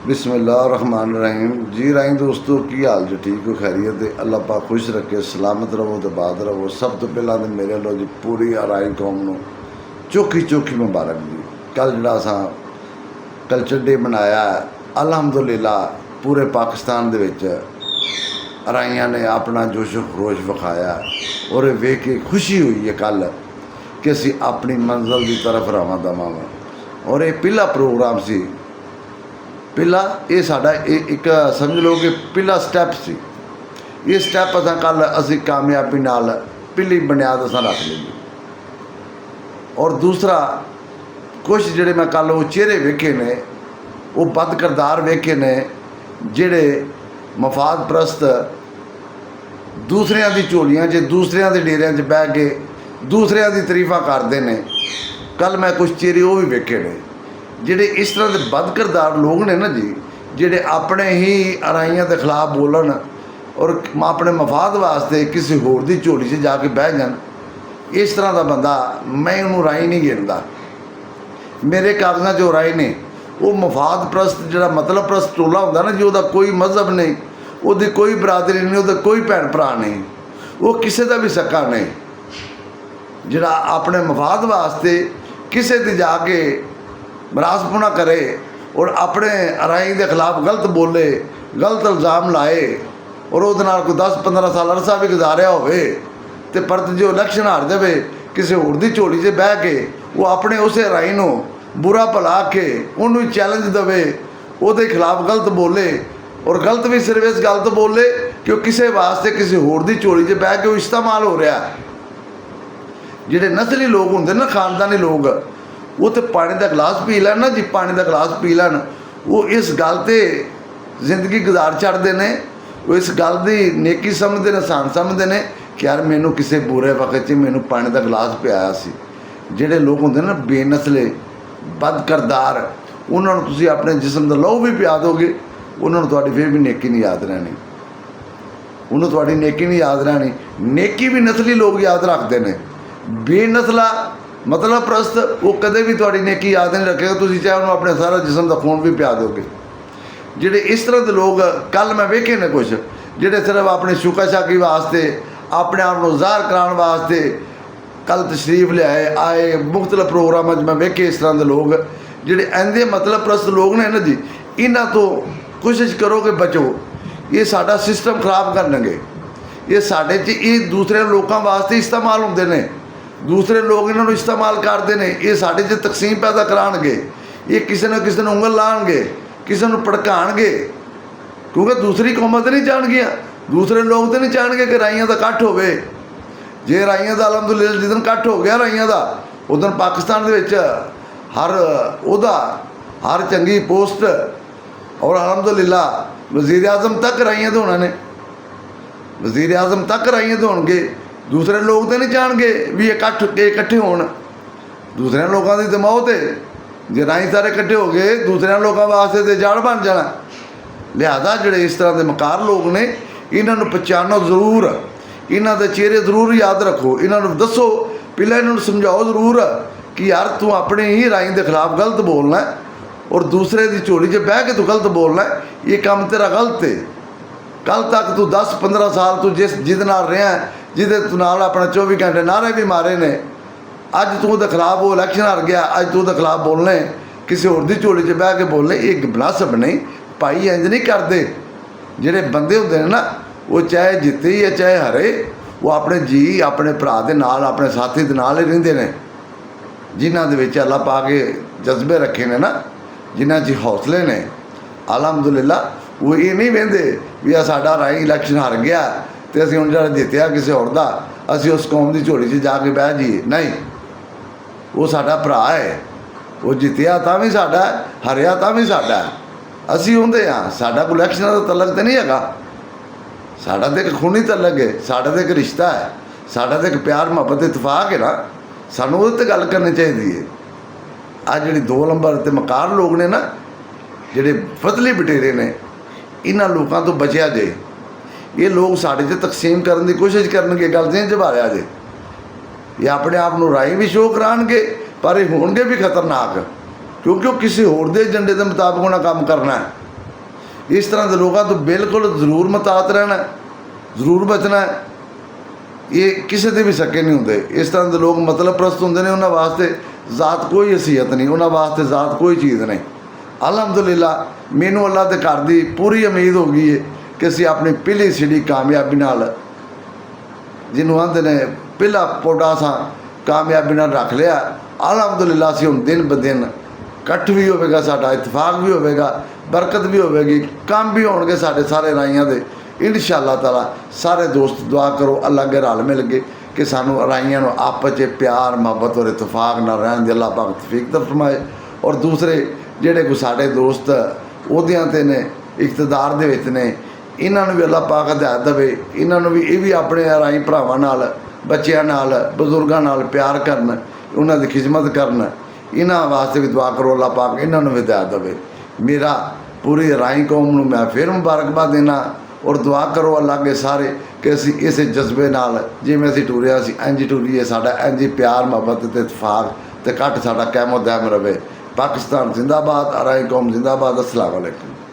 बिस्मिल्लाहिर्रहमानिर्रहीम। जी राई दोस्तों, की हाल जो ठीक हो खैरियत है। अल्लाह पाक खुश रखे, सलामत रहो तो बाद रहो। सब तो पहला तो मेरे लो जी पूरी आराई कौम को चौखी चौखी मुबारक जी। कल जड़ा असा कल्चर डे मनाया है, अलहमदुलिल्लाह पूरे पाकिस्तान दे विच आराइयां ने अपना जोशो खरोश विखाया और वेख के खुशी हुई है कल कि असी अपनी मंजिल की तरफ रवां दवां। और ये पहला प्रोग्राम सी, पहला ये साडा एक समझ लो कि पहला स्टैप सी। ये स्टैप असां कल असी कामयाबी नाल पहली बुनियाद असां रख ली। और दूसरा कुछ जिहड़े मैं कल वो चेहरे वेखे ने, वो बद किरदार वेखे ने, जिहड़े मफाद प्रस्त दूसरियां दी झोलियां च दूसरियां दे डेरियां च बह के दूसरियां दी तरीफा करते हैं। कल मैं कुछ चेहरे वो भी वेखे ने जिहड़े इस तरह के बद किरदार लोग ने ना जी, जिहड़े अपने ही आराइयां के खिलाफ बोलन और अपने मफाद वास्ते किसी होर दी झोली से जाके बह जान। इस तरह का बंदा मैं उन्होंने राई नहीं गिनता। मेरे कागज़ां जो राय ने वो मफाद प्रस्त जिहड़ा मतलब प्रस्त टोला होंदा ना जी, उसका कोई मजहब नहीं, उसकी कोई बरादरी नहीं, उसका कोई भैन भरा नहीं, वो किसी का भी सक्का नहीं, जिहड़ा अपने मफाद वास्ते किसी दी जाके मरासपुना करे और अपने आराई के खिलाफ गलत बोले, गलत इल्ज़ाम लाए और वो कोई 10-15 साल अरसा भी गुजारिया होवे ते परत जो इलैक्शन हार जाए किसी होर दी झोली से बह के वो अपने उस आराई नूं बुरा भला आखे, उन्होंने चैलेंज देवे, वो खिलाफ गलत बोले और गलत भी सिर्फ इस गल तो बोले कि वो किसी वास्ते किसी होर दी झोली से बह के वो इस्तेमाल हो रहा। जिहड़े नस्ली लोग होंदे ना, खानदानी लोग, वो तो पानी का गिलास पी लैन ना जी, पानी का गिलास पी लैन, वो इस गल ते जिंदगी गुजार छड़ते हैं। वो इस गल की नेकी समझते हैं, एहसान समझते हैं कि यार मैनू किसी बुरे वक्त मैनू पानी का गिलास पियाया सी। जिहड़े लोग होंदे ना बेनस्ले बद किरदार, उन्होंने तुसीं अपने जिस्म का लहू भी पिया दोगे, उन्होंने तुहाडी फिर भी नेकी नहीं याद रहनी, उन्होंने तुहाडी नेकी नहीं याद रहनी। नेकी भी नस्ली लोग याद रखते हैं, बेनस्ला मतलब प्रस्त वो कदे भी तुहाडी नेकी याद नहीं रखेगा। तुसीं चाहे उन्होंने अपने सारा जिस्म का खून भी पिया दोगे। जिहड़े इस तरह के लोग कल मैं वेखे ने कुछ, जिहड़े सिर्फ अपनी शुका शाकी वास्ते अपने आप को ज़ाहिर कराने वास्ते कल तशरीफ लियाए आए मुख्तलिफ प्रोग्रामों में मैं वेखे इस तरह के लोग, जिहड़े इंदे मतलब प्रस्त लोग ने ना जी, इन्हां तो कोशिश करो कि बचो। ये साडा सिस्टम खराब करनगे, ये साडे च ये दूसरे लोगों वास्ते इस्तेमाल होंदे ने, दूसरे लोग इन्होंने इस्तेमाल करते हैं, ये साडे च तकसीम पैदा कराएंगे, ये किसी न किसी उंगल लाएंगे, किसी को भड़काएंगे, क्योंकि दूसरी कौमां तो नहीं चाहणगियां, दूसरे लोग तो नहीं चाहणगे कि राइयां का इकट्ठ होवे। जे राइयां का अलहमदुलिल्लाह जिस दिन इकट्ठ हो गया राइयां का, उस दिन पाकिस्तान दे विच हर उहदा हर चंगी पोस्ट और अलहमदुलिल्लाह वज़ीर आज़म तक राइयां तो होना ने, वज़ीर आज़म तक राइयां तो होणगे। दूसरे लोग तो नहीं चाहणगे भी इकट्ठे होण, दूसरे लोगों की तो मौत है। जे राई सारे इकट्ठे हो गए दूसरे लोगों वास्ते तो जड़ बन जाना। लिहाजा जिहड़े इस तरह के मकार लोग ने, इन्हों पहचानो जरूर, इन्हों के चेहरे जरूर याद रखो, इन्हों दसो, पहले इन्हों समझाओ जरूर कि यार तू अपने ही राई के खिलाफ गलत बोलना है और दूसरे की झोली च बह के तू गलत बोलना है, ये काम तेरा गलत है। कल तक तू 10-15 साल तू जिद नाल रहा है, जिदे तू नाल अपने 24 घंटे नारे भी मारे ने, अज तू उहदे खिलाफ वो इलैक्शन हार गया, अज तू उहदे खिलाफ बोलने, किसी होर दी झोली च बह के बोलने, ये मुनासिब नहीं भाई। इंज नहीं करते। जिहड़े बंदे होंदे ने ना, वो चाहे जिते या चाहे हरे, वो अपने जी अपने भरा दे नाल अपने साथी दे नाल ही रहिंदे ने, जिन्हां दे विच अल्लाह पा के जज्बे रखे ने ना, जिन्हां च हौसले ने। अलहमदुलिल्लाह वो ये नहीं वेंदे भी आ साडा राई इलैक्शन हार गया तो असीं हुण जिहड़ा जित्तिया किसी होर दा असीं उस कौम की झोली च जाके बह जाइए। नहीं, वो साडा भरा है, वो जित्तिया तां भी साडा है, हरिया तां भी साडा है, असीं उहदे हाँ। साडा कोई इलैक्शन का तलक तो नहीं हैगा, साडा तो एक खूनी तलक है, साडा तो एक रिश्ता है, साडा तो एक प्यार मुहब्बत इतफाक है ना, सानूं उहदे ते गल करनी चाहिए है। आ जिहड़ी 2 नंबर ते मकार लोग ने ना, जिहड़े फतली बटेरे ने, इन्हां लोगों तो बचिया जे। ये लोग साडे च तकसीम करने की कोशिश करनगे, गल नहीं जबारिया जे। ये अपने आप को राई भी शो कराएंगे पर ये होणगे भी खतरनाक, क्योंकि वो किसी होर दे एजेंडे के मुताबिक उन्हें काम करना है। ਇਸ ਤਰ੍ਹਾਂ ਦੇ ਲੋਕਾਂ ਤੋਂ ਬਿਲਕੁਲ ਜ਼ਰੂਰ ਮੁਤਾਤ ਰਹਿਣਾ, ਜ਼ਰੂਰ ਬਚਣਾ ਹੈ। ਇਹ ਕਿਸੇ ਦੇ ਵੀ ਸਕੇ ਨਹੀਂ ਹੁੰਦੇ। ਇਸ ਤਰ੍ਹਾਂ ਦੇ ਲੋਕ ਮਤਲਬ ਪ੍ਰਸਤ ਹੁੰਦੇ ਨੇ, ਉਹਨਾਂ ਵਾਸਤੇ ਜ਼ਾਤ ਕੋਈ ਹਸੀਅਤ ਨਹੀਂ, ਉਹਨਾਂ ਵਾਸਤੇ ਜ਼ਾਤ ਕੋਈ ਚੀਜ਼ ਨਹੀਂ। ਅਲਹਮਦੁਲਿਲਾ ਮੈਨੂੰ ਅੱਲਾ ਦੇ ਘਰ ਦੀ ਪੂਰੀ ਉਮੀਦ ਹੋ ਗਈ ਹੈ ਕਿ ਅਸੀਂ ਆਪਣੀ ਪਹਿਲੀ ਸਿੜੀ ਕਾਮਯਾਬੀ ਨਾਲ, ਜਿਹਨੂੰ ਆਂਦੇ ਨੇ ਪਹਿਲਾ ਪੌਡਾ ਸਾਂ, ਕਾਮਯਾਬੀ ਨਾਲ ਰੱਖ ਲਿਆ। ਅਲਹਮਦੁਲਿਲਾ ਅਸੀਂ ਹੁਣ ਦਿਨ ਬ ਦਿਨ ਇਕੱਠ ਵੀ ਹੋਵੇਗਾ, ਸਾਡਾ ਇਤਫਾਕ ਵੀ ਹੋਵੇਗਾ, ਬਰਕਤ ਵੀ ਹੋਵੇਗੀ, ਕੰਮ ਵੀ ਹੋਣਗੇ ਸਾਡੇ ਸਾਰੇ ਰਾਈਆਂ ਦੇ ਇੰਸ਼ਾ ਅੱਲਾਹ ਤਾਲਾ। ਸਾਰੇ ਦੋਸਤ ਦੁਆ ਕਰੋ ਅੱਲਾ ਅੱਗੇ ਰਲ ਮਿਲ ਕੇ ਕਿ ਸਾਨੂੰ ਰਾਈਆਂ ਨੂੰ ਆਪਸ 'ਚ ਪਿਆਰ ਮੁਹੱਬਤ ਔਰ ਇਤਫਾਕ ਨਾਲ ਰਹਿਣ ਦੀ ਅੱਲਾਹ ਪਾਕ ਤੌਫੀਕ ਦਰ ਫਰਮਾਏ। ਔਰ ਦੂਸਰੇ ਜਿਹੜੇ ਕੋਈ ਸਾਡੇ ਦੋਸਤ ਅਹੁਦਿਆਂ 'ਤੇ ਨੇ, ਇਕਤਦਾਰ ਦੇ ਵਿੱਚ ਨੇ, ਇਹਨਾਂ ਨੂੰ ਵੀ ਅੱਲਾਹ ਪਾਕ ਹਦਾਇਤ ਦੇਵੇ, ਇਹਨਾਂ ਨੂੰ ਵੀ ਇਹ ਵੀ ਆਪਣੇ ਰਾਈ ਭਰਾਵਾਂ ਨਾਲ, ਬੱਚਿਆਂ ਨਾਲ, ਬਜ਼ੁਰਗਾਂ ਨਾਲ ਪਿਆਰ ਕਰਨ, ਉਹਨਾਂ ਦੀ ਖਿਦਮਤ ਕਰਨ। ਇਹਨਾਂ ਵਾਸਤੇ ਵੀ ਦੁਆ ਕਰੋ ਅੱਲਾਹ ਪਾਕ ਇਹਨਾਂ ਨੂੰ ਵੀ ਹਦਾਇਤ ਦੇਵੇ। ਮੇਰਾ ਪੂਰੀ ਰਾਈ ਕੌਮ ਨੂੰ ਮੈਂ ਫਿਰ ਮੁਬਾਰਕਬਾਦ ਦੇਣਾ ਔਰ ਦੁਆ ਕਰੋ ਅੱਲਾ ਅੱਗੇ ਸਾਰੇ ਕਿ ਅਸੀਂ ਇਸੇ ਜਜ਼ਬੇ ਨਾਲ ਜਿਵੇਂ ਅਸੀਂ ਟੁਰਿਆ ਸੀ ਇੰਝ ਹੀ ਟੁਰੀਏ, ਸਾਡਾ ਇੰਝ ਹੀ ਪਿਆਰ ਮੁਹੱਬਤ ਅਤੇ ਇਤਫਾਕ ਅਤੇ ਇਕੱਠ ਸਾਡਾ ਕਾਇਮ ਦਾਇਮ ਰਵੇ। ਪਾਕਿਸਤਾਨ ਜ਼ਿੰਦਾਬਾਦ, ਰਾਈ ਕੌਮ ਜ਼ਿੰਦਾਬਾਦ। अस्सलाम वालेकुम।